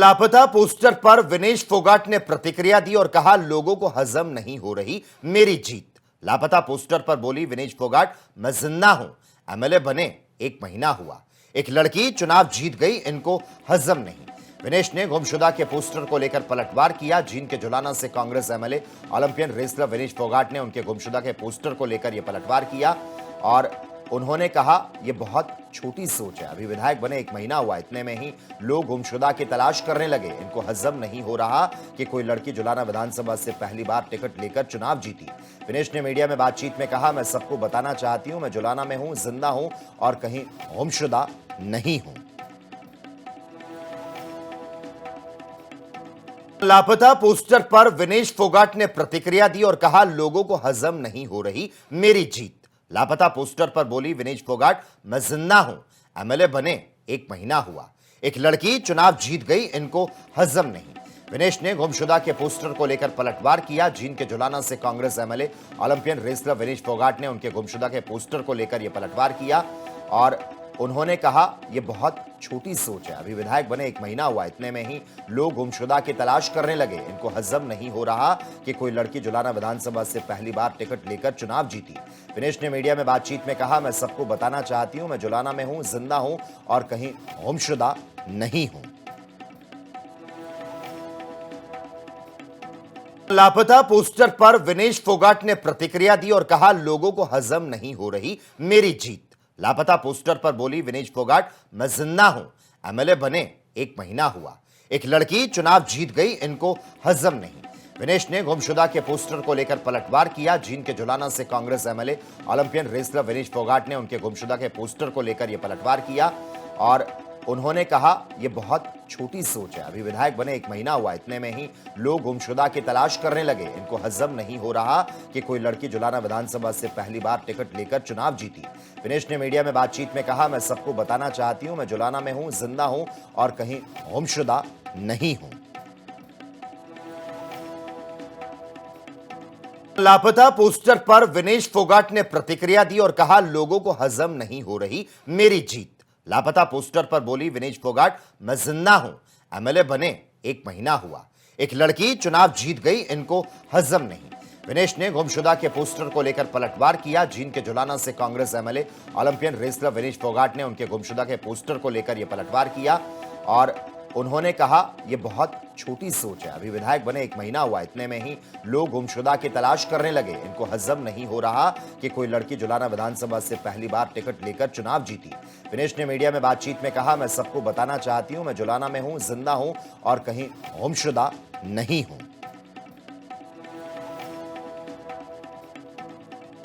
लापता पोस्टर पर विनेश फोगाट ने प्रतिक्रिया दी और कहा, लोगों को हजम नहीं हो रही मेरी जीत। लापता पोस्टर पर बोली विनेश फोगाट, मैं जिंदा हूं, एमएलए बने 1 महीना हुआ, एक लड़की चुनाव जीत गई, इनको हजम नहीं। विनेश ने गुमशुदा के पोस्टर को लेकर पलटवार किया। जींद के जुलाना से Congress MLA Olympian wrestler Vinesh Phogat ने उनके गुमशुदा के पोस्टर को लेकर यह पलटवार किया और उन्होंने कहा, यह बहुत छोटी सोच है, अभी विधायक बने 1 महीना हुआ, इतने में ही लोग गुमशुदा की तलाश करने लगे, इनको हजम नहीं हो रहा कि कोई लड़की जुलाना विधानसभा से पहली बार टिकट लेकर चुनाव जीती। विनेश ने मीडिया में बातचीत में कहा, मैं सबको बताना चाहती हूं, मैं जुलाना में हूं, जिंदा हूं और कहीं गुमशुदा नहीं हूं। लापता पोस्टर पर विनेश फोगाट ने प्रतिक्रिया दी और कहा, लोगों को हजम नहीं हो रही मेरी जीत। लापता पोस्टर पर बोली विनेश फोगाट, मैं जिंदा हूं, एमएलए बने 1 महीना हुआ, एक लड़की चुनाव जीत गई, इनको हजम नहीं। विनेश ने गुमशुदा के पोस्टर को लेकर पलटवार किया। जींद के जुलाना से Congress MLA Olympian wrestler Vinesh Phogat ने उनके गुमशुदा के पोस्टर को लेकर यह पलटवार किया और उन्होंने कहा, यह बहुत छोटी सोच है, अभी विधायक बने 1 महीना हुआ, इतने में ही लोग गुमशुदा की तलाश करने लगे, इनको हजम नहीं हो रहा कि कोई लड़की जुलाना विधानसभा से पहली बार टिकट लेकर चुनाव जीती। विनेश ने मीडिया में बातचीत में कहा, मैं सबको बताना चाहती हूं, मैं जुलाना में हूं, जिंदा हूं और कहीं गुमशुदा नहीं हूं। लापता पोस्टर पर विनेश फोगाट ने प्रतिक्रिया दी और कहा, लोगों को हजम नहीं हो रही मेरी जीत। लापता पोस्टर पर बोली विनेश फोगाट, मैं जिंदा हूं, एमएलए बने 1 महीना हुआ, एक लड़की चुनाव जीत गई, इनको हजम नहीं। विनेश ने गुमशुदा के पोस्टर को लेकर पलटवार किया। जींद के जुलाना से Congress MLA Olympian wrestler Vinesh Phogat ने उनके गुमशुदा के पोस्टर को लेकर यह पलटवार किया और उन्होंने कहा, यह बहुत छोटी सोच है, अभी विधायक बने 1 महीना हुआ, इतने में ही लोग गुमशुदा की तलाश करने लगे, इनको हजम नहीं हो रहा कि कोई लड़की जुलाना विधानसभा से पहली बार टिकट लेकर चुनाव जीती। विनेश ने मीडिया में बातचीत में कहा, मैं सबको बताना चाहती हूं, मैं जुलाना में हूं, जिंदा हूं और कहीं गुमशुदा नहीं हूं। लापता पोस्टर पर विनेश फोगाट ने प्रतिक्रिया दी और कहा, लोगों को हजम नहीं हो रही मेरी जीत। लापता पोस्टर पर बोली विनेश फोगाट, मैं जिंदा हूं, एमएलए बने 1 महीना हुआ, एक लड़की चुनाव जीत गई, इनको हजम नहीं। विनेश ने गुमशुदा के पोस्टर को लेकर पलटवार किया। जींद के जुलाना से Congress MLA Olympian wrestler Vinesh Phogat ने उनके गुमशुदा के पोस्टर को लेकर यह पलटवार किया और उन्होंने कहा, यह बहुत छोटी सोच है, अभी विधायक बने 1 महीना हुआ, इतने में ही लोग गुमशुदा की तलाश करने लगे, इनको हजम नहीं हो रहा कि कोई लड़की जुलाना विधानसभा से पहली बार टिकट लेकर चुनाव जीती। विनेश ने मीडिया में बातचीत में कहा, मैं सबको बताना चाहती हूं, मैं जुलाना में हूं, जिंदा हूं और कहीं गुमशुदा नहीं हूं।